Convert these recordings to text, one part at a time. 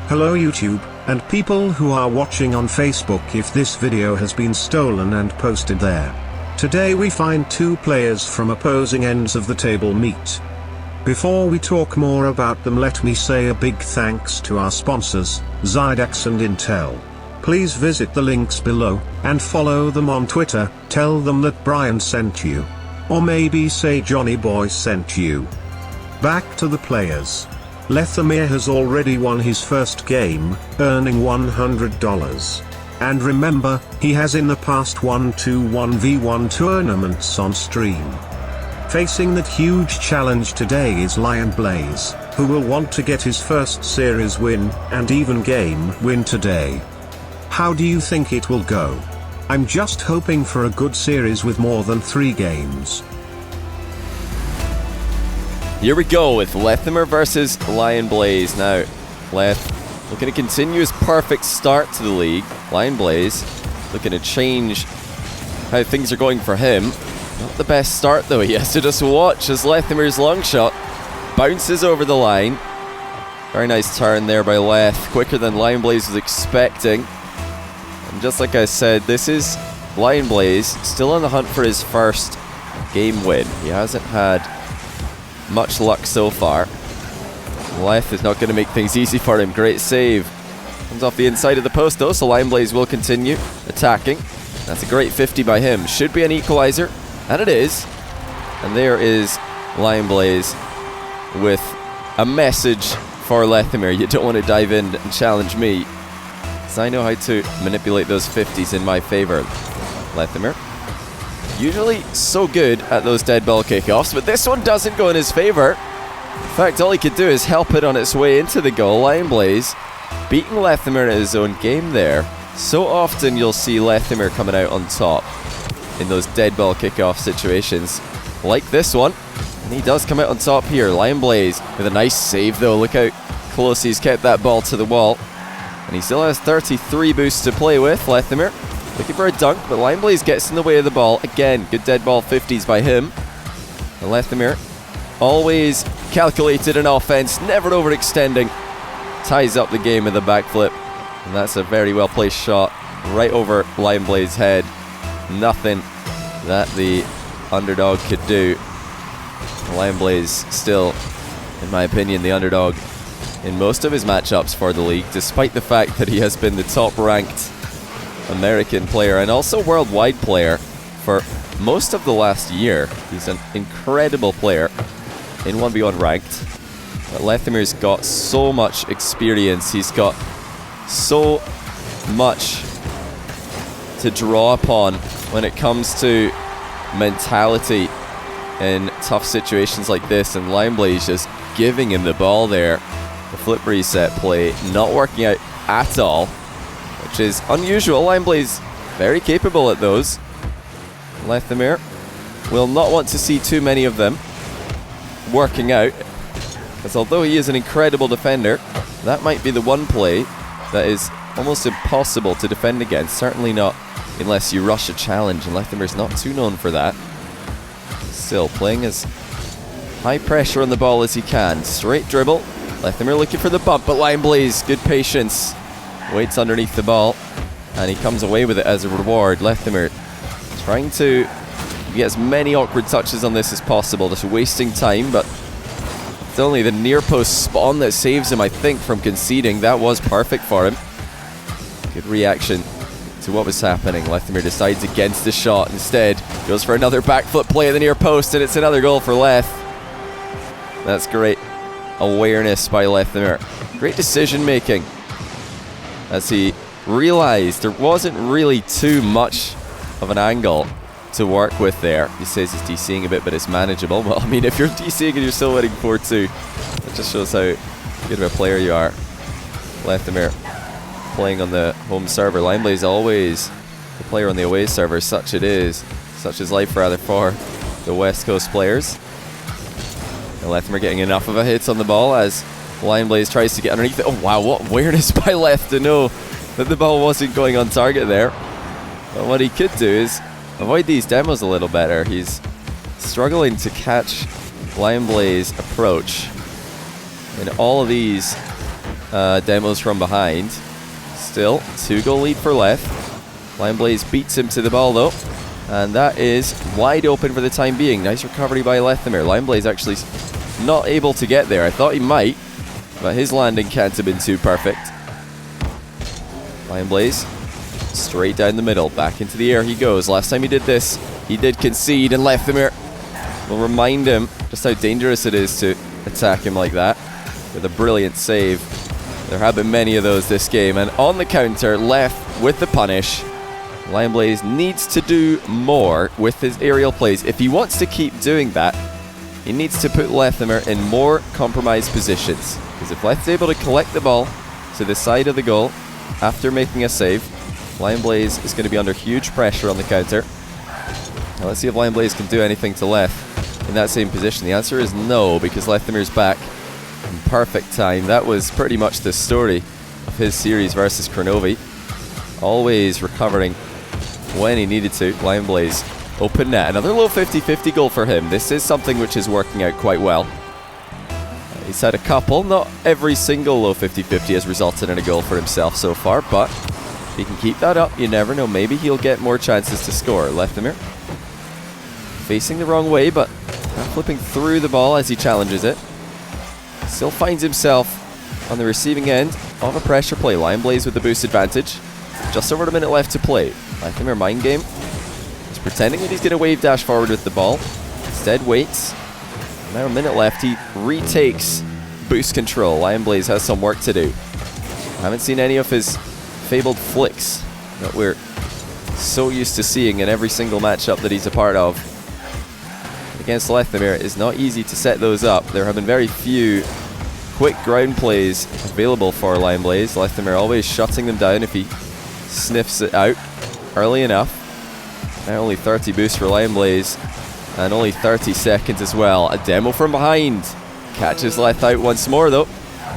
Hello YouTube, and people who are watching on Facebook if this video has been stolen and posted there. Today we find two players from opposing ends of the table meet. Before we talk more about them, let me say a big thanks to our sponsors, Zydex and Intel. Please visit the links below, and follow them on Twitter, tell them that Brian sent you. Or maybe say Johnny Boy sent you. Back to the players. Lethamyr has already won his first game, earning $100. And remember, he has in the past won 2 1v1 tournaments on stream. Facing that huge challenge today is LionBlaze, who will want to get his first series win, and even game win today. How do you think it will go? I'm just hoping for a good series with more than 3 games. Here we go with Lethamyr versus LionBlaze. Now, Leth looking to continue his perfect start to the league. LionBlaze looking to change how things are going for him. Not the best start though. He has to just watch as Lethamyr's long shot bounces over the line. Very nice turn there by Leth, quicker than LionBlaze was expecting. And just like I said, this is LionBlaze still on the hunt for his first game win. He hasn't had much luck so far. Leth is not going to make things easy for him. Great save. Comes off the inside of the post though, so LionBlaze will continue attacking. That's a great 50 by him. Should be an equalizer, and it is. And there is LionBlaze with a message for Lethamyr. You don't want to dive in and challenge me, because I know how to manipulate those 50s in my favor. Lethamyr, usually so good at those dead ball kickoffs, but this one doesn't go in his favor. In fact, all he could do is help it on its way into the goal. LionBlaze beating Lethamyr at his own game there. So often you'll see Lethamyr coming out on top in those dead ball kickoff situations, like this one. And he does come out on top here. LionBlaze with a nice save though. Look how close he's kept that ball to the wall. And he still has 33 boosts to play with. Lethamyr looking for a dunk, but LionBlaze gets in the way of the ball. Again, good dead ball 50s by him. And Lethamyr, always calculated in offense, never overextending. Ties up the game with a backflip. And that's a very well placed shot right over LionBlaze's head. Nothing that the underdog could do. LionBlaze still, in my opinion, the underdog in most of his matchups for the league, despite the fact that he has been the top ranked American player and also worldwide player for most of the last year. He's an incredible player in 1v1 ranked. But Lethamyr's got so much experience. He's got so much to draw upon when it comes to mentality in tough situations like this, and LionBlaze just giving him the ball there. The flip reset play not working out at all, which is unusual. LionBlaze very capable at those. Lethamyr will not want to see too many of them working out, because although he is an incredible defender, that might be the one play that is almost impossible to defend against. Certainly not unless you rush a challenge, and Lethamyr's not too known for that. Still playing as high pressure on the ball as he can. Straight dribble. Lethamyr looking for the bump, but LionBlaze, good patience. Waits underneath the ball, and he comes away with it as a reward. Lethamyr trying to get as many awkward touches on this as possible, just wasting time, but it's only the near post spawn that saves him, I think, from conceding. That was perfect for him. Good reaction to what was happening. Lethamyr decides against the shot instead. Goes for another backflip play at the near post, and it's another goal for Leth. That's great awareness by Lethamyr. Great decision making, as he realized there wasn't really too much of an angle to work with there. He says he's DCing a bit, but it's manageable. Well, I mean, if you're DCing and you're still winning 4-2, that just shows how good of a player you are. Lethamyr playing on the home server. LionBlaze always the player on the away server. Such it is. Such is life, rather, for the West Coast players. And Lethamyr getting enough of a hit on the ball as LionBlaze tries to get underneath it. Oh wow, what awareness by Leth to know that the ball wasn't going on target there. But what he could do is avoid these demos a little better. He's struggling to catch LionBlaze approach in all of these demos from behind. Still, 2-goal lead for Leth. LionBlaze beats him to the ball though, and that is wide open for the time being. Nice recovery by Lethamyr. LionBlaze actually not able to get there. I thought he might, but his landing can't have been too perfect. LionBlaze straight down the middle, back into the air he goes. Last time he did this, he did concede, and Lethamyr will remind him just how dangerous it is to attack him like that with a brilliant save. There have been many of those this game, and on the counter, Leth with the punish. LionBlaze needs to do more with his aerial plays. If he wants to keep doing that, he needs to put Lethamyr in more compromised positions. Because if Leth's able to collect the ball to the side of the goal after making a save, LionBlaze is going to be under huge pressure on the counter. Now let's see if LionBlaze can do anything to Leth in that same position. The answer is no, because Lethamyr's back in perfect time. That was pretty much the story of his series versus Kronovi. Always recovering when he needed to. LionBlaze open net. Another low 50-50 goal for him. This is something which is working out quite well. He's had a couple. Not every single low 50-50 has resulted in a goal for himself so far, but if he can keep that up, you never know. Maybe he'll get more chances to score. Lethamyr facing the wrong way, but flipping through the ball as he challenges it. Still finds himself on the receiving end of a pressure play. LionBlaze with the boost advantage. Just over a minute left to play. Lethamyr mind game. He's pretending that he's going to wave dash forward with the ball. Instead waits. Now a minute left. He retakes boost control. LionBlaze has some work to do. Haven't seen any of his fabled flicks that we're so used to seeing in every single matchup that he's a part of. Against Lethamyr, it is not easy to set those up. There have been very few quick ground plays available for LionBlaze. Lethamyr always shutting them down if he sniffs it out early enough. Now only 30 boosts for LionBlaze, and only 30 seconds as well. A demo from behind. Catches Leth out once more though.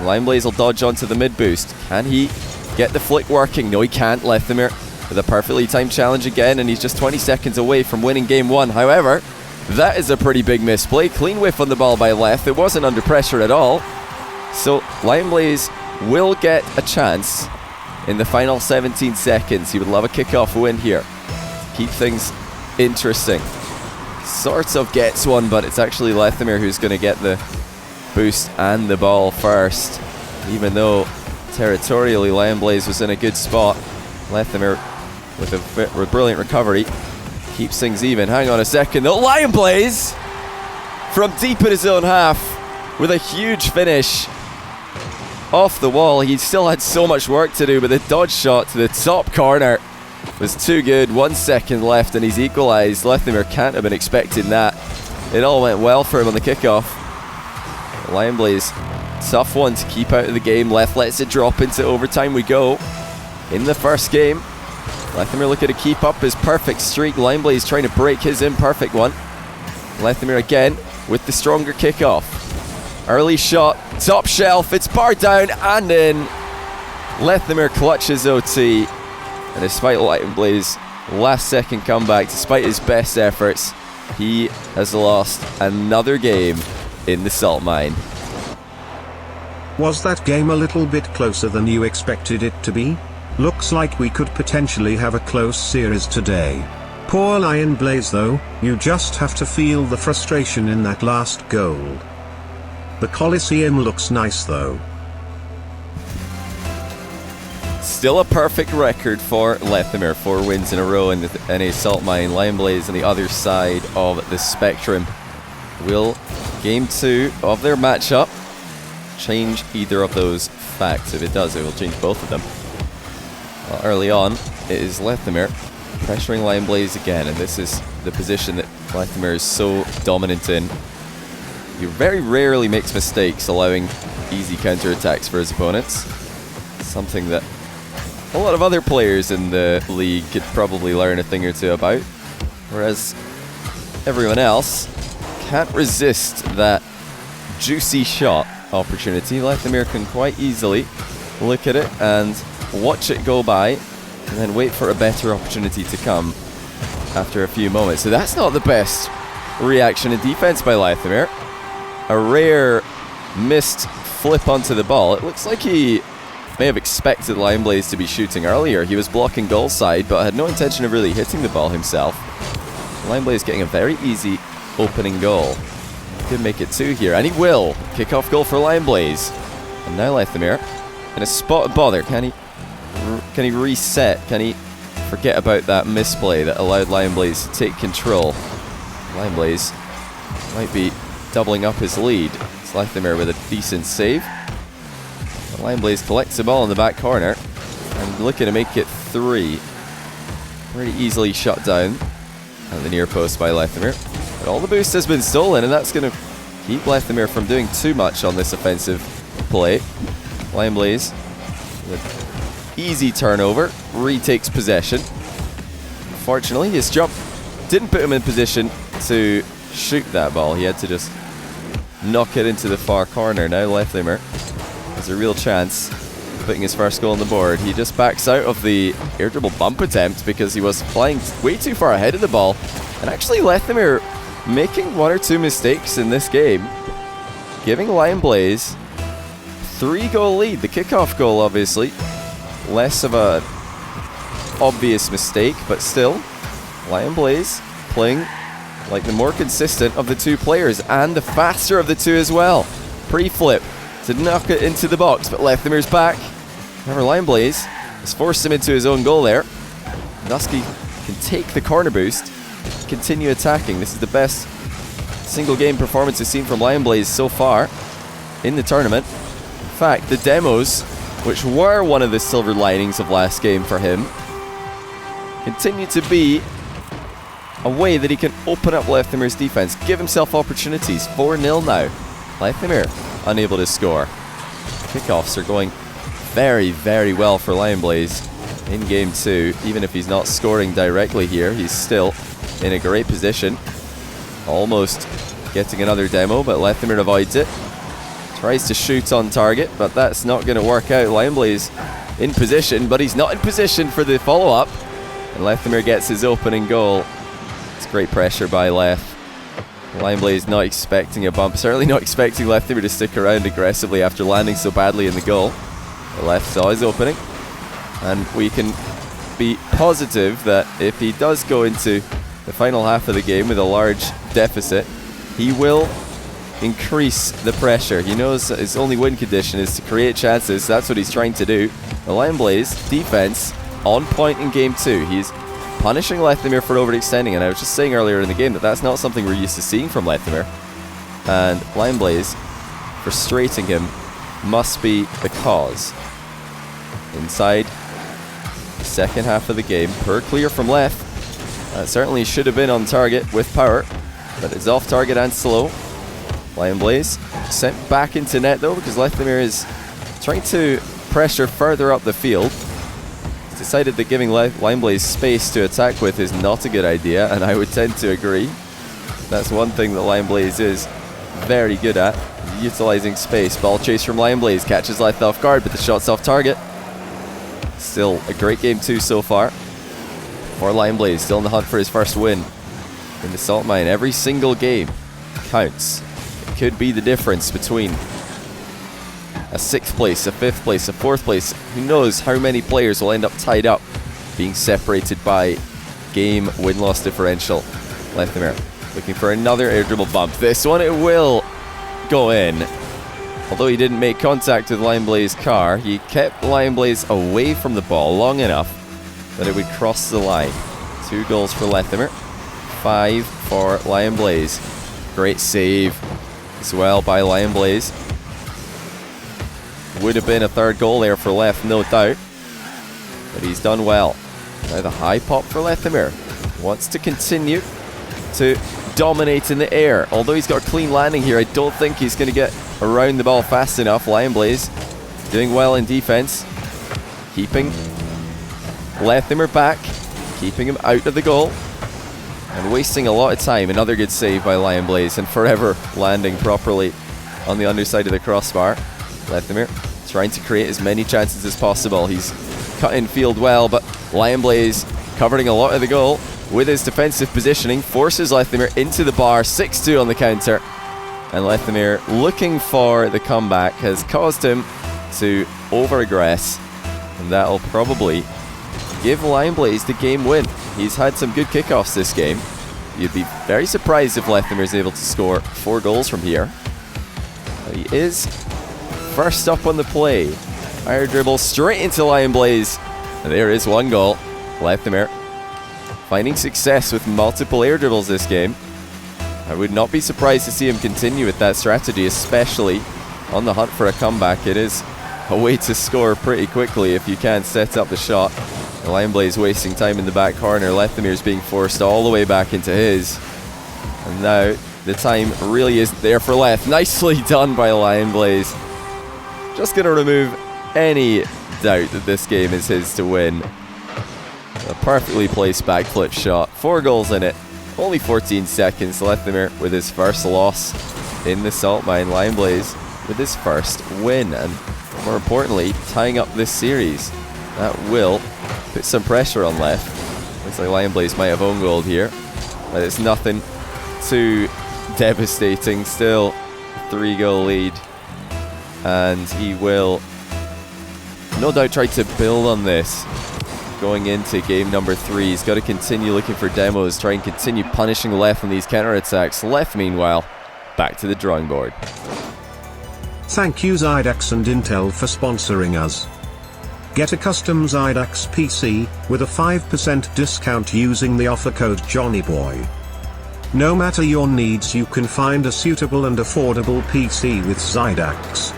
LionBlaze will dodge onto the mid boost. Can he get the flick working? No, he can't. Lethamyr with a perfectly timed challenge again, and he's just 20 seconds away from winning game one. However, that is a pretty big misplay. Clean whiff on the ball by Leth. It wasn't under pressure at all. So LionBlaze will get a chance in the final 17 seconds. He would love a kickoff win here. Keep things interesting. Sort of gets one, but it's actually Lethamyr who's going to get the boost and the ball first. Even though territorially LionBlaze was in a good spot, Lethamyr with a brilliant recovery keeps things even. Hang on a second though. LionBlaze from deep in his own half with a huge finish off the wall. He still had so much work to do, but the dodge shot to the top corner was too good. 1 second left and he's equalized. Lethamyr can't have been expecting that. It all went well for him on the kickoff. LionBlaze, tough one to keep out of the game. Leth lets it drop into overtime. We go in the first game. Lethamyr looking to keep up his perfect streak. LionBlaze trying to break his imperfect one. Lethamyr again with the stronger kickoff. Early shot, top shelf, it's barred down and in. Lethamyr clutches OT. And despite LionBlaze's last second comeback, despite his best efforts, he has lost another game in the salt mine. Was that game a little bit closer than you expected it to be? Looks like we could potentially have a close series today. Poor LionBlaze though, you just have to feel the frustration in that last goal. The Coliseum looks nice though. Still a perfect record for Lethamyr. 4 wins in a row in the NA Salt Mine. LionBlaze on the other side of the spectrum. Will game 2 of their matchup change either of those facts? If it does, it will change both of them. Well, early on, it is Lethamyr pressuring LionBlaze again, and this is the position that Lethamyr is so dominant in. He very rarely makes mistakes, allowing easy counterattacks for his opponents. Something that a lot of other players in the league could probably learn a thing or two about, whereas everyone else can't resist that juicy shot opportunity. Lethamyr can quite easily look at it and watch it go by, and then wait for a better opportunity to come after a few moments. So that's not the best reaction in defense by Lethamyr. A rare missed flip onto the ball. It looks like he may have expected LionBlaze to be shooting earlier. He was blocking goal side, but had no intention of really hitting the ball himself. LionBlaze getting a very easy opening goal. Could make it 2 here, and he will. Kick-off goal for LionBlaze. And now Lethamyr in a spot of bother. Can he reset? Can he forget about that misplay that allowed LionBlaze to take control? LionBlaze might be doubling up his lead. It's Lethamyr with a decent save. LionBlaze collects the ball in the back corner and looking to make it 3. Pretty easily shut down at the near post by Lethamyr. But all the boost has been stolen, and that's going to keep Lethamyr from doing too much on this offensive play. LionBlaze with easy turnover, retakes possession. Unfortunately, his jump didn't put him in position to shoot that ball. He had to just knock it into the far corner. Now Lethamyr has a real chance of putting his first goal on the board. He just backs out of the air dribble bump attempt because he was flying way too far ahead of the ball. And actually Lethamyr making 1 or 2 mistakes in this game, giving LionBlaze 3-goal lead. The kickoff goal, obviously, less of a obvious mistake, but still, LionBlaze playing like the more consistent of the 2 players and the faster of the 2 as well. Pre-flip to knock it into the box, but Lethamyr's back. However, LionBlaze has forced him into his own goal there. Nusky can take the corner boost, continue attacking. This is the best single game performance we've seen from LionBlaze so far in the tournament. In fact, the demos, which were one of the silver linings of last game for him, continue to be a way that he can open up Lethamyr's defense, give himself opportunities. 4-0 now. Lethamyr unable to score. Kickoffs are going very, very well for LionBlaze in game 2. Even if he's not scoring directly here, he's still in a great position. Almost getting another demo, but Lethamyr avoids it. Tries to shoot on target, but that's not going to work out. LionBlaze in position, but he's not in position for the follow-up. And Lethamyr gets his opening goal. It's great pressure by Leth. LionBlaze not expecting a bump, certainly not expecting Lethamyr to stick around aggressively after landing so badly in the goal. But Leth saw his opening, and we can be positive that if he does go into the final half of the game with a large deficit, he will increase the pressure. He knows that his only win condition is to create chances. That's what he's trying to do. The LionBlaze defense on point in game 2. He's punishing Lethamyr for overextending, and I was just saying earlier in the game that that's not something we're used to seeing from Lethamyr. And LionBlaze frustrating him must be the cause. Inside the second half of the game, per clear from Leth. That certainly should have been on target with power, but it's off target and slow. LionBlaze sent back into net though, because Lethamyr is trying to pressure further up the field. He's decided that giving LionBlaze space to attack with is not a good idea, and I would tend to agree. That's one thing that LionBlaze is very good at, utilizing space. Ball chase from LionBlaze, catches Leth off guard, but the shot's off target. Still a great game 2 so far for LionBlaze, still in the hunt for his first win in the salt mine. Every single game counts. It could be the difference between a 6th place, a 5th place, a 4th place. Who knows how many players will end up tied up, being separated by game win-loss differential. Lethamyr looking for another air dribble bump. This one, it will go in. Although he didn't make contact with LionBlaze's car, he kept LionBlaze away from the ball long enough that it would cross the line. 2 goals for Lethamyr, 5 for LionBlaze. Great save as well by LionBlaze. Would have been a 3rd goal there for Leth, no doubt. But he's done well. Now the high pop for Lethamyr. Wants to continue to dominate in the air. Although he's got a clean landing here, I don't think he's going to get around the ball fast enough. LionBlaze doing well in defense, keeping Lethamyr back, keeping him out of the goal, and wasting a lot of time. Another good save by LionBlaze, and forever landing properly on the underside of the crossbar. Lethamyr trying to create as many chances as possible. He's cut in field well, but LionBlaze covering a lot of the goal with his defensive positioning, forces Lethamyr into the bar. 6-2 on the counter. And Lethamyr, looking for the comeback, has caused him to over-aggress. And that'll probably give LionBlaze the game win. He's had some good kickoffs this game. You'd be very surprised if Lethamyr is able to score 4 goals from here. But he is first up on the play. Fire dribble straight into LionBlaze. And there is 1 goal. Lethamyr finding success with multiple air dribbles this game. I would not be surprised to see him continue with that strategy, especially on the hunt for a comeback. It is a way to score pretty quickly if you can set up the shot. LionBlaze wasting time in the back corner. Lethamyr's being forced all the way back into his. And now the time really isn't there for Leth. Nicely done by LionBlaze. Just going to remove any doubt that this game is his to win. A perfectly placed backflip shot. 4 goals in it. Only 14 seconds. Lethamyr with his first loss in the salt mine. LionBlaze with his first win. And more importantly, tying up this series. That will put some pressure on Leth. Looks like LionBlaze might have own goal here. But it's nothing too devastating. Still a 3-goal lead. And he will no doubt try to build on this going into game number 3. He's got to continue looking for demos, try and continue punishing Leth on these counterattacks. Leth, meanwhile, back to the drawing board. Thank you Zydax and Intel for sponsoring us. Get a custom Zydax PC with a 5% discount using the offer code JohnnyBoy. No matter your needs, you can find a suitable and affordable PC with Zydax.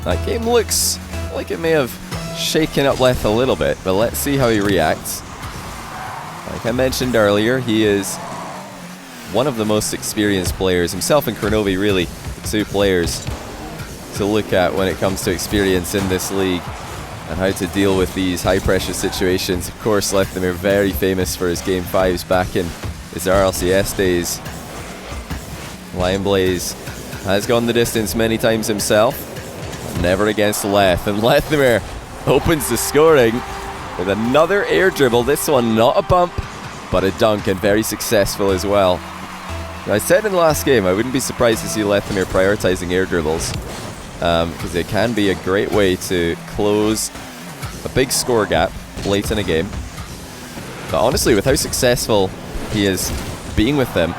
That game looks like it may have shaken up Leth a little bit, but let's see how he reacts. Like I mentioned earlier, he is one of the most experienced players. Himself and Kronovi, really, the 2 players to look at when it comes to experience in this league and how to deal with these high-pressure situations. Of course, Lethamyr very famous for his Game 5s back in his RLCS days. LionBlaze has gone the distance many times himself, but never against Leth. And Lethamyr opens the scoring with another air dribble. This one not a bump, but a dunk, and very successful as well. Now, I said in the last game I wouldn't be surprised to see Lethamyr prioritizing air dribbles, because it can be a great way to close a big score gap late in a game. But honestly, with how successful he is being with them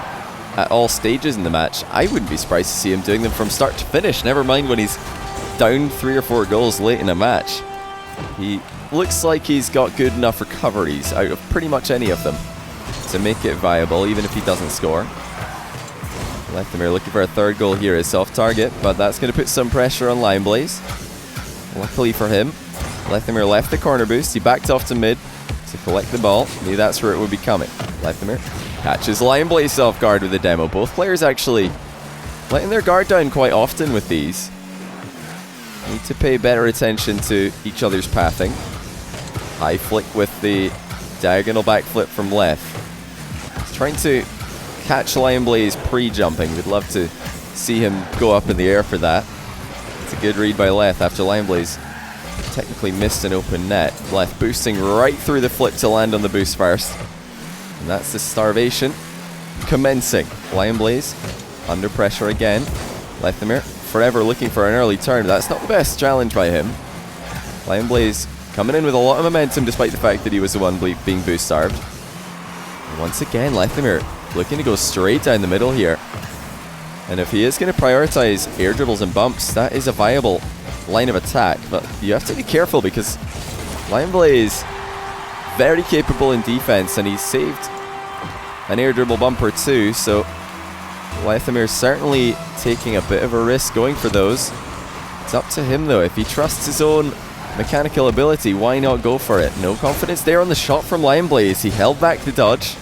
at all stages in the match, I wouldn't be surprised to see him doing them from start to finish, never mind when he's down 3 or 4 goals late in a match. He looks like he's got good enough recoveries out of pretty much any of them to make it viable, even if he doesn't score. Lethamyr looking for a 3rd goal here is off target, but that's going to put some pressure on LionBlaze. Luckily for him, Lethamyr left the corner boost. He backed off to mid to collect the ball. Knew that's where it would be coming. Lethamyr catches LionBlaze off guard with a demo. Both players actually letting their guard down quite often with these. Need to pay better attention to each other's pathing. High flick with the diagonal backflip from Leth. He's trying to catch LionBlaze pre-jumping. We'd love to see him go up in the air for that. It's a good read by Leth after LionBlaze technically missed an open net. Leth boosting right through the flip to land on the boost first. And that's the starvation commencing. LionBlaze under pressure again. Lethamyr forever looking for an early turn. That's not the best challenge by him. LionBlaze coming in with a lot of momentum despite the fact that he was the one being boost starved. And once again, Lethamyr looking to go straight down the middle here. And if he is going to prioritize air dribbles and bumps, that is a viable line of attack. But you have to be careful because LionBlaze very capable in defense, and he's saved an air dribble bumper too, so Lethamyr certainly taking a bit of a risk going for those. It's up to him though. If he trusts his own mechanical ability, why not go for it? No confidence there on the shot from LionBlaze. He held back the dodge.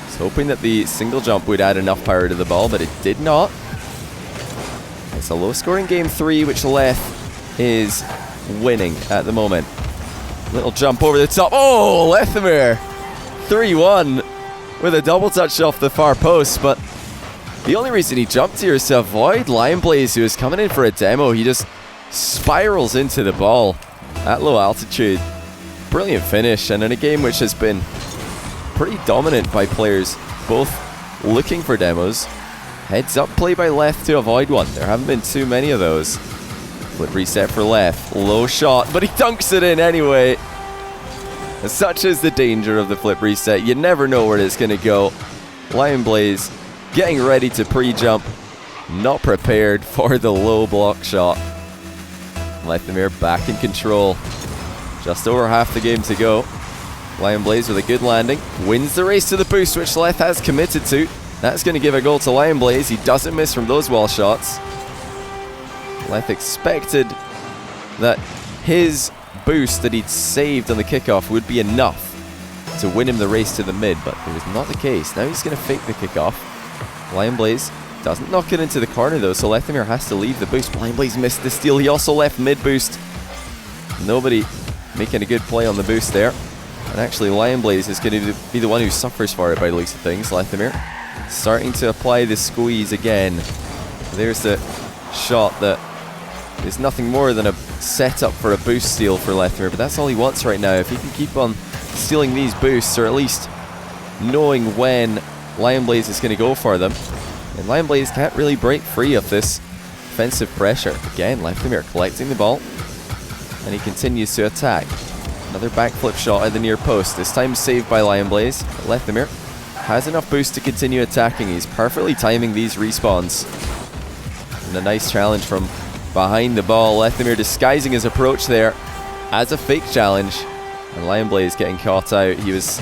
He's hoping that the single jump would add enough power to the ball, but it did not. It's a low-scoring game 3, which Leth is winning at the moment. Little jump over the top. Oh, Lethamyr 3-1 with a double touch off the far post, but the only reason he jumped here is to avoid LionBlaze, who is coming in for a demo. He just spirals into the ball at low altitude. Brilliant finish, and in a game which has been pretty dominant by players both looking for demos. Heads up play by Leth to avoid one. There haven't been too many of those. Flip reset for Leth. Low shot, but he dunks it in anyway. Such is the danger of the flip reset. You never know where it's going to go. LionBlaze getting ready to pre-jump. Not prepared for the low block shot. Lethamyr back in control. Just over half the game to go. LionBlaze with a good landing. Wins the race to the boost, which Leth has committed to. That's going to give a goal to LionBlaze. He doesn't miss from those wall shots. Leth expected that his boost that he'd saved on the kickoff would be enough to win him the race to the mid, but it was not the case. Now he's going to fake the kickoff. LionBlaze doesn't knock it into the corner though, so Lethamyr has to leave the boost. LionBlaze missed the steal. He also left mid boost. Nobody making a good play on the boost there. And actually LionBlaze is going to be the one who suffers for it by the looks of things. Lethamyr starting to apply the squeeze again. There's the shot that is nothing more than a setup for a boost steal for Lethamyr, but that's all he wants right now. If he can keep on stealing these boosts, or at least knowing when LionBlaze is going to go for them, and LionBlaze can't really break free of this defensive pressure. Again, Lethamyr collecting the ball, and he continues to attack. Another backflip shot at the near post, this time saved by LionBlaze. Lethamyr has enough boost to continue attacking. He's perfectly timing these respawns. And a nice challenge from behind the ball. Lethamyr disguising his approach there as a fake challenge. And LionBlaze getting caught out. He was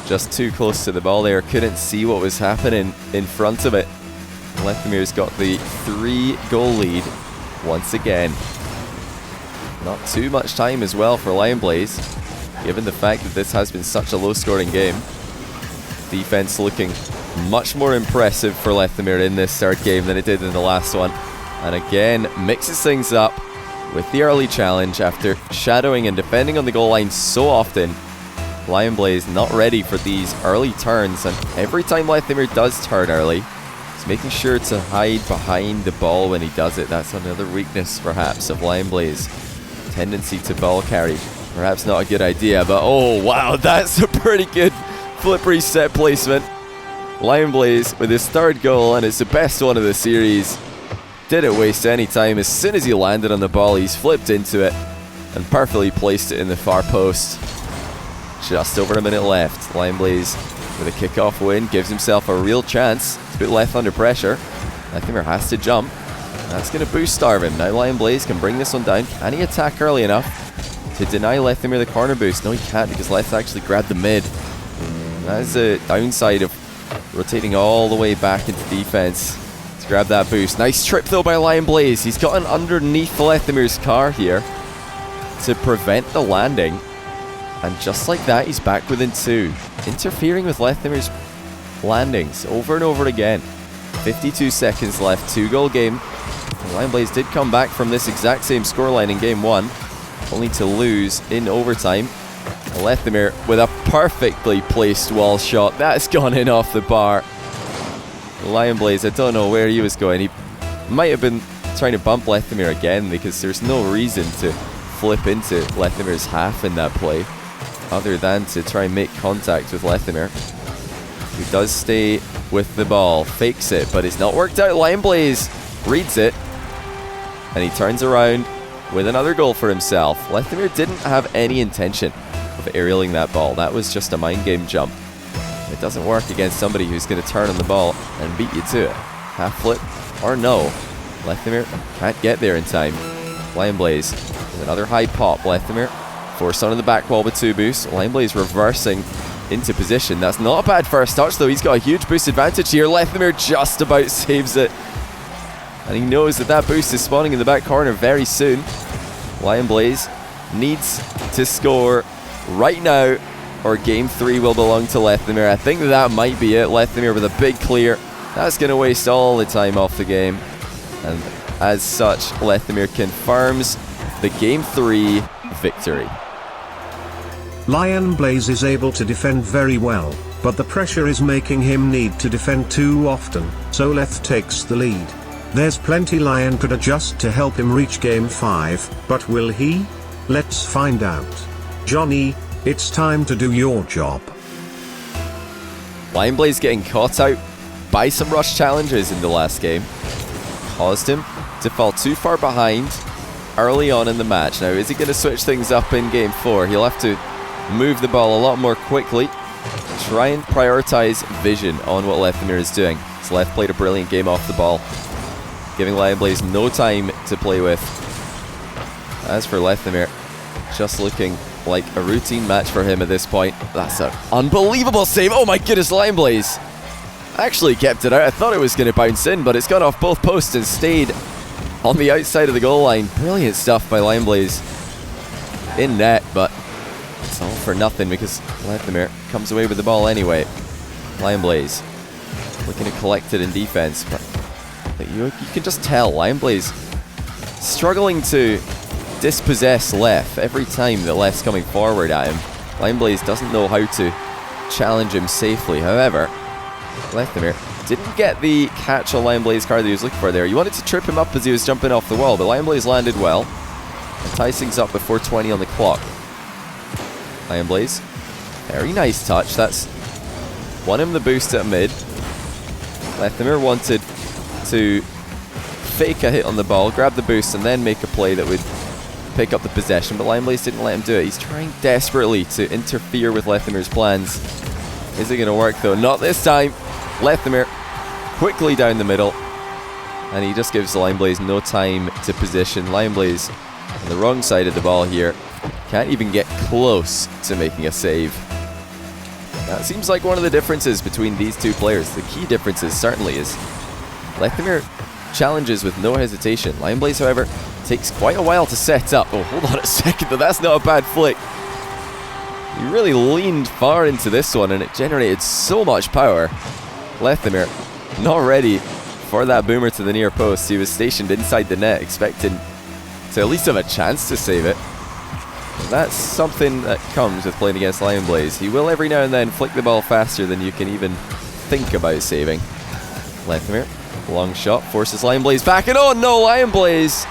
just too close to the ball there. Couldn't see what was happening in front of it. Lethamyr's got the 3-goal lead once again. Not too much time as well for LionBlaze, given the fact that this has been such a low-scoring game. Defense looking much more impressive for Lethamyr in this third game than it did in the last one. And again, mixes things up with the early challenge after shadowing and defending on the goal line so often. LionBlaze not ready for these early turns, and every time Lethamyr does turn early, he's making sure to hide behind the ball when he does it. That's another weakness, perhaps, of LionBlaze. Tendency to ball carry. Perhaps not a good idea, but oh wow, that's a pretty good flip reset placement. LionBlaze with his third goal, and it's the best one of the series. Didn't waste any time. As soon as he landed on the ball, he's flipped into it and perfectly placed it in the far post. Just over a minute left. LionBlaze with a kickoff win gives himself a real chance to put Leth under pressure. Lethamyr has to jump. That's going to boost starve him. Now LionBlaze can bring this one down. Can he attack early enough to deny Lethamyr the corner boost? No, he can't, because Leth actually grabbed the mid. That is the downside of rotating all the way back into defense to grab that boost. Nice trip though by LionBlaze. He's gotten underneath Lethamyr's car here to prevent the landing. And just like that, he's back within 2. Interfering with Lethamyr's landings over and over again. 52 seconds left, 2-goal game. LionBlaze did come back from this exact same scoreline in game 1, only to lose in overtime. Lethamyr with a perfectly placed wall shot. That's gone in off the bar. LionBlaze, I don't know where he was going. He might have been trying to bump Lethamyr again, because there's no reason to flip into Lethamyr's half in that play, other than to try and make contact with Lethamyr, who does stay with the ball, fakes it, but it's not worked out. LionBlaze reads it, and he turns around with another goal for himself. Lethamyr didn't have any intention of aerialing that ball. That was just a mind game jump. It doesn't work against somebody who's going to turn on the ball and beat you to it. Half flip or no. Lethamyr can't get there in time. LionBlaze with another high pop. Lethamyr forced onto the back wall with 2 boosts. LionBlaze reversing into position. That's not a bad first touch though. He's got a huge boost advantage here. Lethamyr just about saves it. And he knows that that boost is spawning in the back corner very soon. LionBlaze needs to score right now, or game 3 will belong to Lethamyr. I think that might be it. Lethamyr with a big clear. That's going to waste all the time off the game. And as such, Lethamyr confirms the game 3 victory. LionBlaze is able to defend very well, but the pressure is making him need to defend too often, so Leth takes the lead. There's plenty Lion could adjust to help him reach game 5, but will he? Let's find out. Johnny, it's time to do your job. LionBlaze getting caught out buy some rush challenges in the last game. Caused him to fall too far behind early on in the match. Now, is he going to switch things up in Game 4? He'll have to move the ball a lot more quickly. Try and prioritize vision on what Lethamyr is doing. So Leth played a brilliant game off the ball, giving LionBlaze no time to play with. As for Lethamyr, just looking like a routine match for him at this point. That's an unbelievable save. Oh my goodness, LionBlaze actually kept it out. I thought it was going to bounce in, but it's gone off both posts and stayed on the outside of the goal line. Brilliant stuff by LionBlaze in net, but it's all for nothing because Lethamyr comes away with the ball anyway. LionBlaze looking to collect it in defense, but you can just tell LionBlaze struggling to dispossess Leth every time that Leth's coming forward at him. LionBlaze doesn't know how to challenge him safely. However, Lethamyr didn't get the catch on LionBlaze card that he was looking for there. You wanted to trip him up as he was jumping off the wall, but LionBlaze landed well and ties things up before 20 on the clock. LionBlaze, very nice touch. That's won him the boost at mid. Lethamyr wanted to fake a hit on the ball, grab the boost, and then make a play that would pick up the possession, but LionBlaze didn't let him do it. He's trying desperately to interfere with Lethamyr's plans. Is it going to work though? Not this time. Lethamyr quickly down the middle, and he just gives LionBlaze no time to position. LionBlaze on the wrong side of the ball here. Can't even get close to making a save. That seems like one of the differences between these two players. The key differences certainly is Lethamyr challenges with no hesitation. LionBlaze, however, takes quite a while to set up. Oh, hold on a second, but that's not a bad flick. He really leaned far into this one, and it generated so much power. Lethamyr not ready for that boomer to the near post. He was stationed inside the net, expecting to at least have a chance to save it. That's something that comes with playing against LionBlaze. He will every now and then flick the ball faster than you can even think about saving. Lethamyr, long shot, forces LionBlaze back, and oh no, LionBlaze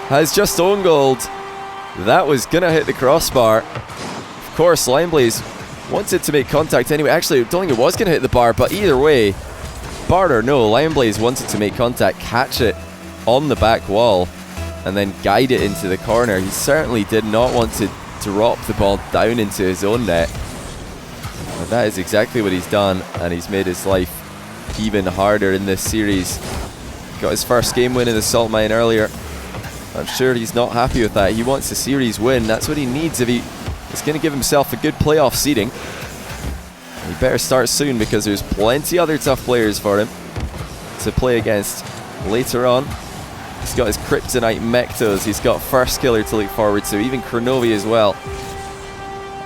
has just own goaled. That was gonna hit the crossbar. Of course, LionBlaze wanted to make contact anyway. Actually, I don't think it was gonna hit the bar, but either way, bar or no, LionBlaze wanted to make contact, catch it on the back wall, and then guide it into the corner. He certainly did not want to drop the ball down into his own net. But that is exactly what he's done, and he's made his life even harder in this series. Got his first game win in the salt mine earlier. I'm sure he's not happy with that. He wants a series win. That's what he needs if he is going to give himself a good playoff seeding. He better start soon because there's plenty other tough players for him to play against later on. He's got his Kryptonite Mechtos. He's got First Killer to look forward to. Even Kronovi as well.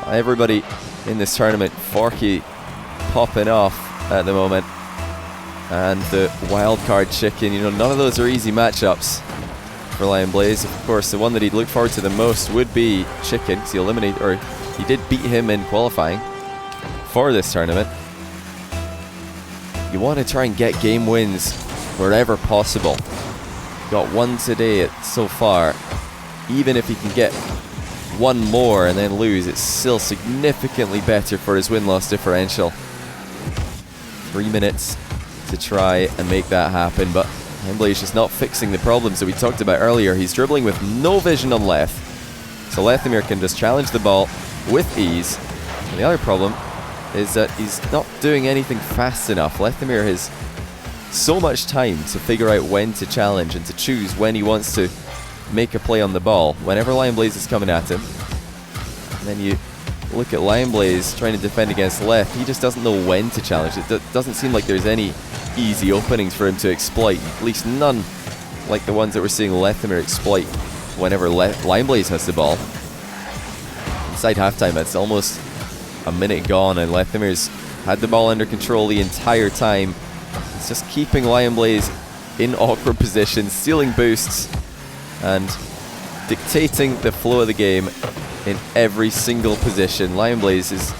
Everybody in this tournament, Forky popping off at the moment. And the Wildcard Chicken. You know, none of those are easy matchups for LionBlaze. Of course, the one that he'd look forward to the most would be Chicken, because he did beat him in qualifying for this tournament. You want to try and get game wins wherever possible. Got one today so far. Even if he can get one more and then lose, it's still significantly better for his win-loss differential. 3 minutes to try and make that happen, but LionBlaze just not fixing the problems that we talked about earlier. He's dribbling with no vision on Leth, so Lethamyr can just challenge the ball with ease. And the other problem is that he's not doing anything fast enough. Lethamyr has so much time to figure out when to challenge and to choose when he wants to make a play on the ball whenever LionBlaze is coming at him. And then you look at LionBlaze trying to defend against Leth. He just doesn't know when to challenge. It doesn't seem like there's any easy openings for him to exploit, at least none like the ones that we're seeing Lethamyr exploit whenever LionBlaze has the ball. Inside halftime, it's almost a minute gone, and Lethamyr's had the ball under control the entire time. It's just keeping LionBlaze in awkward positions, stealing boosts, and dictating the flow of the game in every single position. LionBlaze is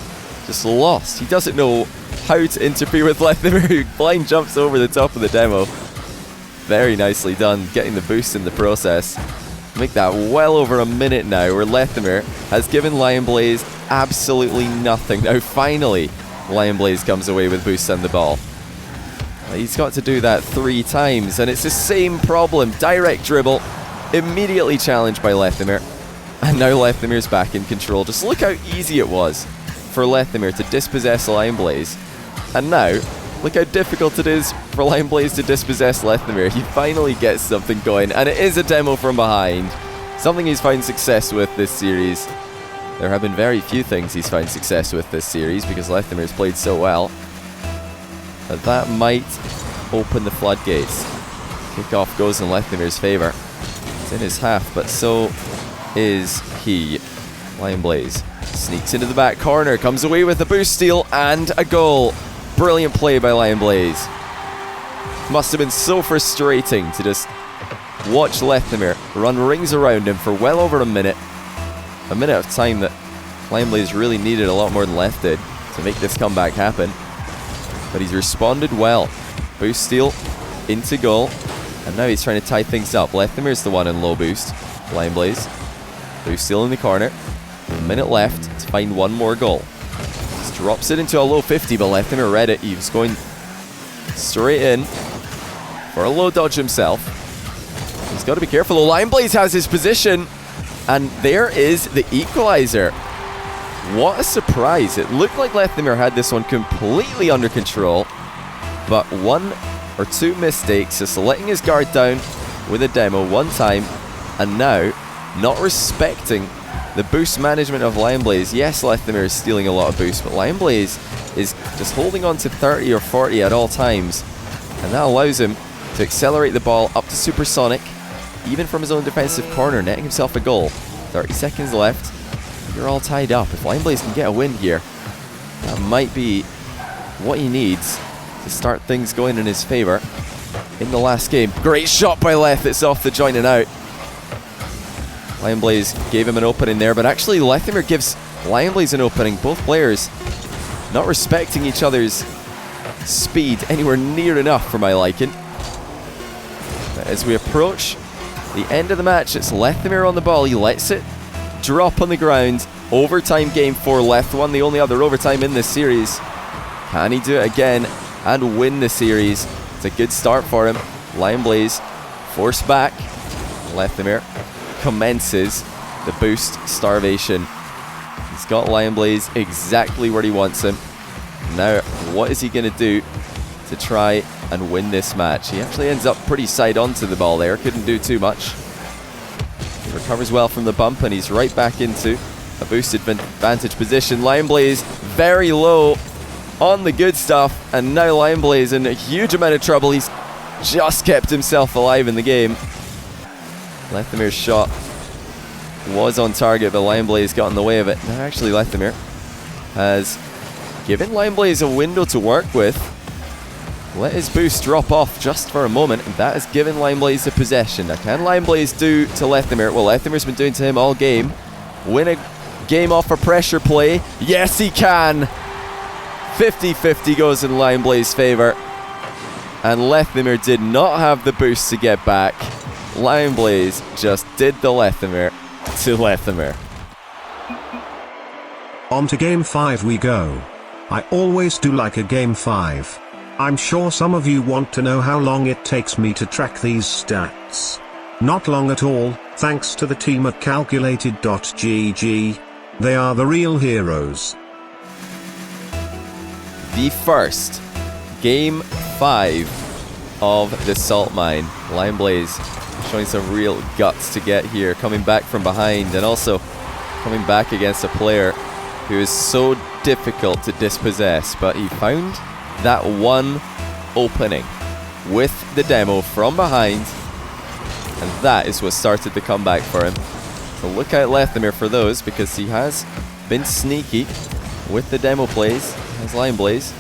just lost. He doesn't know how to interfere with Lethamyr, who blind jumps over the top of the demo. Very nicely done, getting the boost in the process. Make that well over a minute now, where Lethamyr has given LionBlaze absolutely nothing. Now finally, LionBlaze comes away with boosts on the ball. He's got to do that 3 times, and it's the same problem. Direct dribble, immediately challenged by Lethamyr. And now Lethamyr's back in control. Just look how easy it was for Lethamyr to dispossess LionBlaze. And now, look how difficult it is for LionBlaze to dispossess Lethamyr. He finally gets something going, and it is a demo from behind. Something he's found success with this series. There have been very few things he's found success with this series because Lethamyr's played so well. But that might open the floodgates. Kickoff goes in Lethamyr's favour. It's in his half, but so is he. LionBlaze sneaks into the back corner, comes away with a boost steal and a goal. Brilliant play by LionBlaze. Must have been so frustrating to just watch Lethamyr run rings around him for well over a minute. A minute of time that LionBlaze really needed a lot more than Leth did to make this comeback happen. But he's responded well. Boost steal into goal. And now he's trying to tie things up. Lethamyr's the one in low boost. LionBlaze. Boost steal in the corner. A minute left to find one more goal. Just drops it into a low 50, but Lethamyr read it. He was going straight in for a low dodge himself. He's got to be careful. LionBlaze has his position. And there is the equalizer. What a surprise. It looked like Lethamyr had this one completely under control, but 1 or 2 mistakes, just letting his guard down with a demo 1 time, and now not respecting the boost management of LionBlaze. Yes, Lethamyr is stealing a lot of boost, but LionBlaze is just holding on to 30 or 40 at all times, and that allows him to accelerate the ball up to supersonic, even from his own defensive corner, netting himself a goal. 30 seconds left. You're all tied up. If LionBlaze can get a win here, that might be what he needs to start things going in his favour in the last game. Great shot by Leth. It's off the joint and out. LionBlaze gave him an opening there, but actually Lethamyr gives LionBlaze an opening. Both players not respecting each other's speed anywhere near enough for my liking. But as we approach the end of the match, it's Lethamyr on the ball. He lets it drop on the ground. Overtime game for Leth won, the only other overtime in this series. Can he do it again and win the series? It's a good start for him. LionBlaze forced back. Lethamyr commences the boost starvation. He's got LionBlaze exactly where he wants him. Now, what is he going to do to try and win this match? He actually ends up pretty side on to the ball there. Couldn't do too much. He recovers well from the bump, and he's right back into a boosted vantage position. LionBlaze very low on the good stuff, and now LionBlaze in a huge amount of trouble. He's just kept himself alive in the game. Lethamyr's shot was on target, but LionBlaze got in the way of it. Now actually Lethamyr has given LionBlaze a window to work with. Let his boost drop off just for a moment, and that has given LionBlaze the possession. Now, can LionBlaze do to Lethamyr? Well, Lethamyr's been doing to him all game. Win a game off a pressure play. Yes, he can. 50-50 goes in LionBlaze's favour. And Lethamyr did not have the boost to get back. LionBlaze just did the Lethamyr to Lethamyr. On to game 5 we go. I always do like a game 5. I'm sure some of you want to know how long it takes me to track these stats. Not long at all, thanks to the team at calculated.gg. They are the real heroes. The first game 5 of the Salt Mine. LionBlaze showing some real guts to get here, coming back from behind, and also coming back against a player who is so difficult to dispossess, but he found that one opening with the demo from behind, and that is what started the comeback for him. So look out Lethamyr for those, because he has been sneaky with the demo plays as LionBlaze.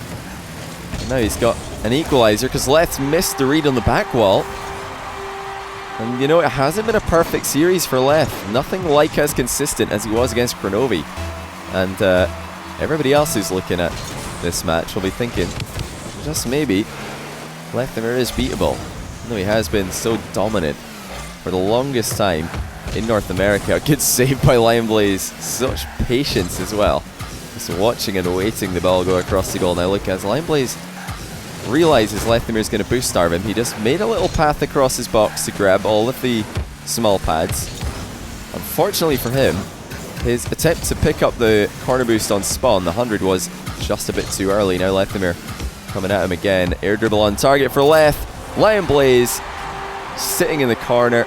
And now he's got an equalizer because Leth's missed the read on the back wall. And you know, it hasn't been a perfect series for Leth. Nothing like as consistent as he was against Kronovi. And everybody else who's looking at this match will be thinking, just maybe, Lethamyr is beatable. No, he has been so dominant for the longest time in North America. A good save by LionBlaze. Such patience as well. Just watching and waiting the ball go across the goal. Now look, as LionBlaze realizes Lethamyr's going to boost starve him, he just made a little path across his box to grab all of the small pads. Unfortunately for him, his attempt to pick up the corner boost on spawn, the 100, was just a bit too early. Now Lethamyr coming at him again. Air dribble on target for Leth. LionBlaze sitting in the corner,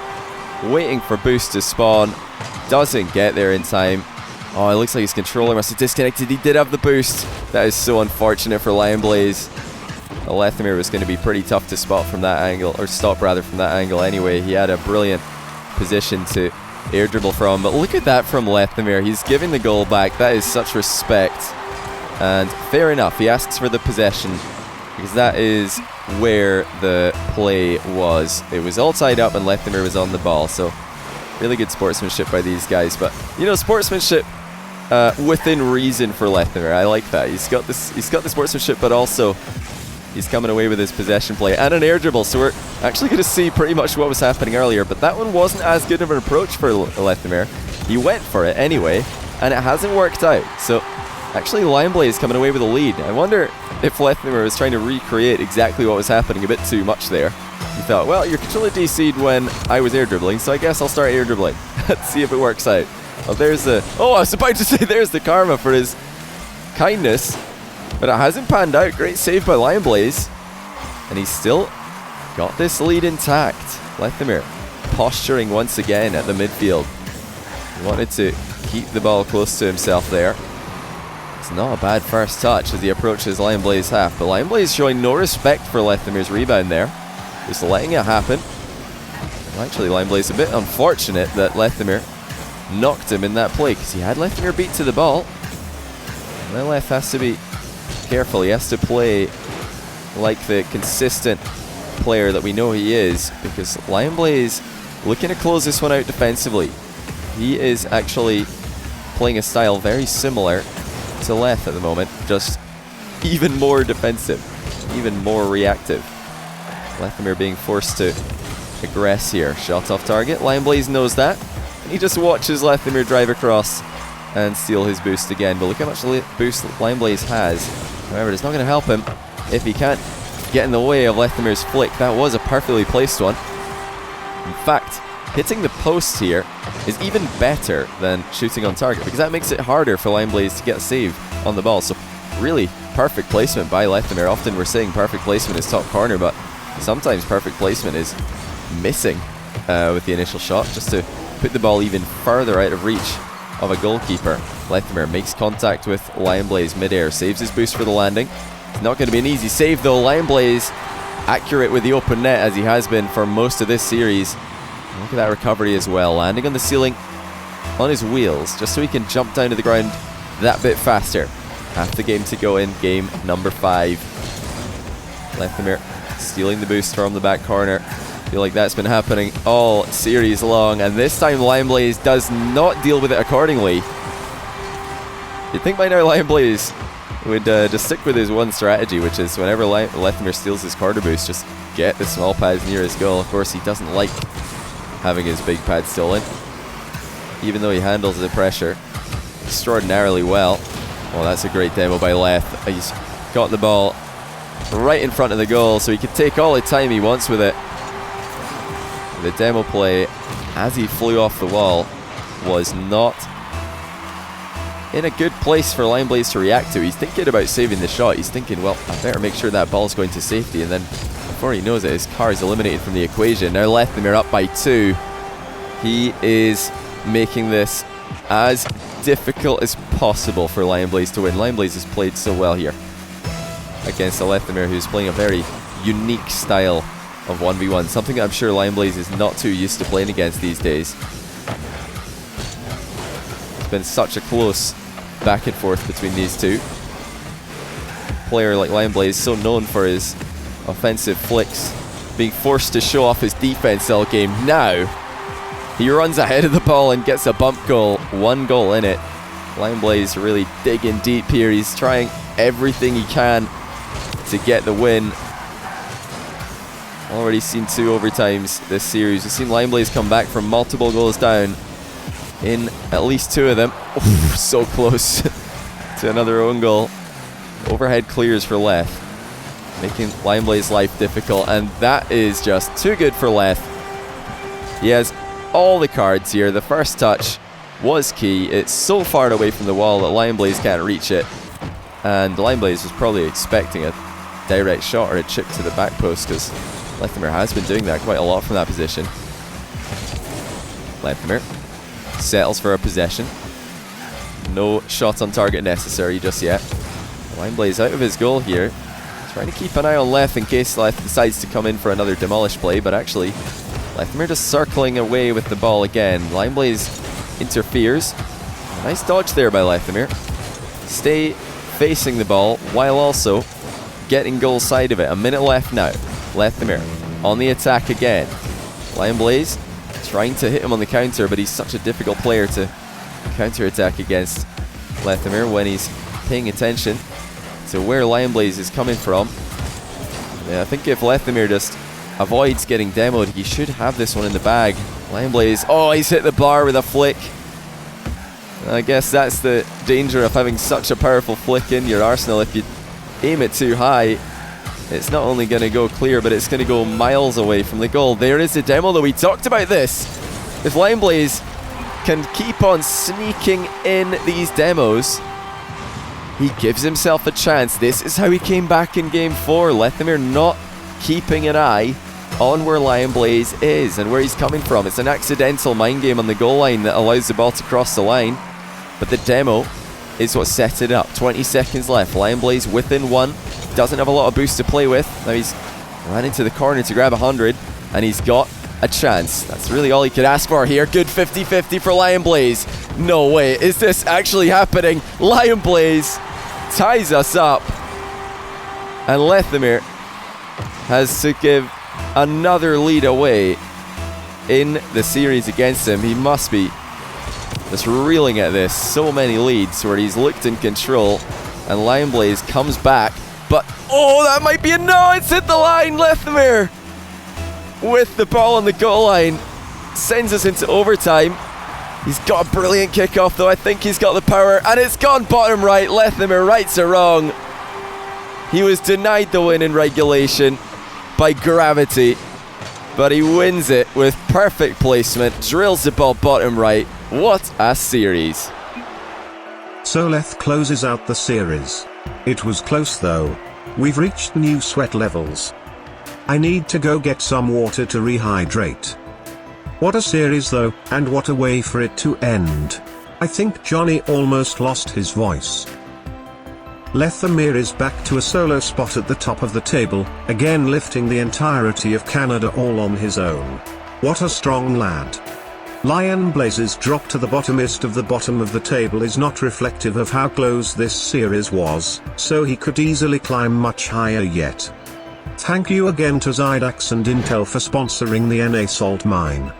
waiting for boost to spawn. Doesn't get there in time. Oh, it looks like his controller must have disconnected. He did have the boost. That is so unfortunate for LionBlaze. Lethamyr was going to be pretty tough to spot from that angle, or stop rather from that angle anyway. He had a brilliant position to air dribble from, but look at that from Lethamyr. He's giving the goal back. That is such respect. And fair enough, he asks for the possession, because that is where the play was. It was all tied up and Lethamyr was on the ball, so really good sportsmanship by these guys. But, you know, sportsmanship within reason for Lethamyr. I like that. He's got the sportsmanship, but also he's coming away with his possession play and an air dribble, so we're actually going to see pretty much what was happening earlier, but that one wasn't as good of an approach for Lethamyr. He went for it anyway, and it hasn't worked out. So actually LionBlaze coming away with a lead. I wonder if Lethamyr was trying to recreate exactly what was happening a bit too much there. He thought, well, your controller DC'd when I was air dribbling, so I guess I'll start air dribbling. Let's see if it works out. Oh, there's the... Oh, I was about to say there's the karma for his kindness. But it hasn't panned out. Great save by LionBlaze. And he's still got this lead intact. Lethamyr posturing once again at the midfield. He wanted to keep the ball close to himself there. It's not a bad first touch as he approaches LionBlaze half. But LionBlaze showing no respect for Lethamyr's rebound there. Just letting it happen. Well, actually, LionBlaze a bit unfortunate that Lethamyr knocked him in that play, because he had Lethamyr beat to the ball. And then Leth has to be careful. He has to play like the consistent player that we know he is, because LionBlaze looking to close this one out defensively. He is actually playing a style very similar to Leth at the moment, just even more defensive, even more reactive. Lethamyr being forced to aggress here. Shot off target. LionBlaze knows that, and he just watches Lethamyr drive across and steal his boost again. But look how much boost LionBlaze has. However, it's not going to help him if he can't get in the way of Lethamyr's flick. That was a perfectly placed one. In fact, hitting the post here is even better than shooting on target, because that makes it harder for LionBlaze to get a save on the ball. So really perfect placement by Lethamyr. Often we're saying perfect placement is top corner, but sometimes perfect placement is missing with the initial shot, just to put the ball even further out of reach of a goalkeeper. Lethamyr makes contact with LionBlaze midair, saves his boost for the landing. It's not going to be an easy save though. LionBlaze accurate with the open net, as he has been for most of this series. Look at that recovery as well, landing on the ceiling on his wheels, just so he can jump down to the ground that bit faster. Half the game to go in game number 5. Lethamyr stealing the boost from the back corner. Feel like that's been happening all series long, and this time LionBlaze does not deal with it accordingly. You'd think by now LionBlaze would just stick with his one strategy, which is whenever Lethamyr steals his corner boost, just get the small pads near his goal. Of course, he doesn't like having his big pad stolen, even though he handles the pressure extraordinarily well. Oh, that's a great demo by Leth. He's got the ball right in front of the goal, so he can take all the time he wants with it. The demo play, as he flew off the wall, was not in a good place for LionBlaze to react to. He's thinking about saving the shot. He's thinking, well, I better make sure that ball's going to safety, and then before he knows it, his car is eliminated from the equation. Now Lethamyr up by 2. He is making this as difficult as possible for LionBlaze to win. LionBlaze has played so well here against a Lethamyr who's playing a very unique style of 1v1, something that I'm sure LionBlaze is not too used to playing against these days. It's been such a close back and forth between these two. A player like LionBlaze, so known for his offensive flicks, being forced to show off his defense all game. Now he runs ahead of the ball and gets a bump goal, 1 goal in it. LionBlaze really digging deep here. He's trying everything he can to get the win. Already seen 2 overtimes this series. We've seen LionBlaze come back from multiple goals down in at least 2 of them. Oof, so close to another own goal. Overhead clears for Leth. making LionBlaze's life difficult, and that is just too good for Leth. He has all the cards here. The first touch was key. It's so far away from the wall that LionBlaze can't reach it, and LionBlaze was probably expecting a direct shot or a chip to the back post, because Lethamyr has been doing that quite a lot from that position. Lethamyr settles for a possession. No shot on target necessary just yet. LionBlaze out of his goal here. Trying to keep an eye on Leth in case Leth decides to come in for another demolish play, but actually Lethamyr just circling away with the ball again. LionBlaze interferes. Nice dodge there by Lethamyr. Stay facing the ball while also getting goal side of it. A minute left now. Lethamyr on the attack again. LionBlaze trying to hit him on the counter, but he's such a difficult player to counter-attack against Lethamyr when he's paying attention to where LionBlaze is coming from. Yeah, I think if Lethamyr just avoids getting demoed, he should have this one in the bag. LionBlaze, oh, he's hit the bar with a flick. I guess that's the danger of having such a powerful flick in your arsenal. If you aim it too high, it's not only going to go clear, but it's going to go miles away from the goal. There is the demo, though. We talked about this. If LionBlaze can keep on sneaking in these demos, he gives himself a chance. This is how he came back in Game 4. Lethamyr not keeping an eye on where LionBlaze is and where he's coming from. It's an accidental mind game on the goal line that allows the ball to cross the line, but the demo is what set it up. 20 seconds left. LionBlaze within one. Doesn't have a lot of boost to play with. Now he's ran into the corner to grab 100, and he's got a chance. That's really all he could ask for here. Good 50-50 for LionBlaze. No way. Is this actually happening? LionBlaze ties us up, and Lethamyr has to give another lead away in the series against him. He must be just reeling at this. So many leads where he's looked in control, and LionBlaze comes back. But, oh, that might be a no. It's hit the line. Lethamyr with the ball on the goal line sends us into overtime. He's got a brilliant kickoff, though. I think he's got the power, and it's gone bottom right. Lethamyr rights are wrong. He was denied the win in regulation by gravity, but he wins it with perfect placement, drills the ball bottom right. What a series. So Leth closes out the series. It was close though. We've reached new sweat levels. I need to go get some water to rehydrate. What a series though, and what a way for it to end. I think Johnny almost lost his voice. Lethamyr is back to a solo spot at the top of the table, again lifting the entirety of Canada all on his own. What a strong lad. LionBlaze's drop to the bottomist of the bottom of the table is not reflective of how close this series was, so he could easily climb much higher yet. Thank you again to Zydax and Intel for sponsoring the NA Salt Mine.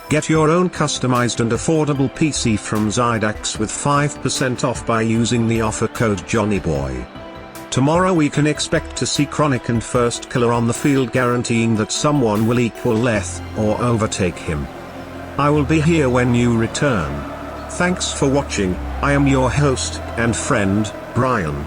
Get your own customized and affordable PC from Zydax with 5% off by using the offer code JOHNNYBOY. Tomorrow we can expect to see Chronic and First Killer on the field, guaranteeing that someone will equal Leth or overtake him. I will be here when you return. Thanks for watching. I am your host and friend, Brian.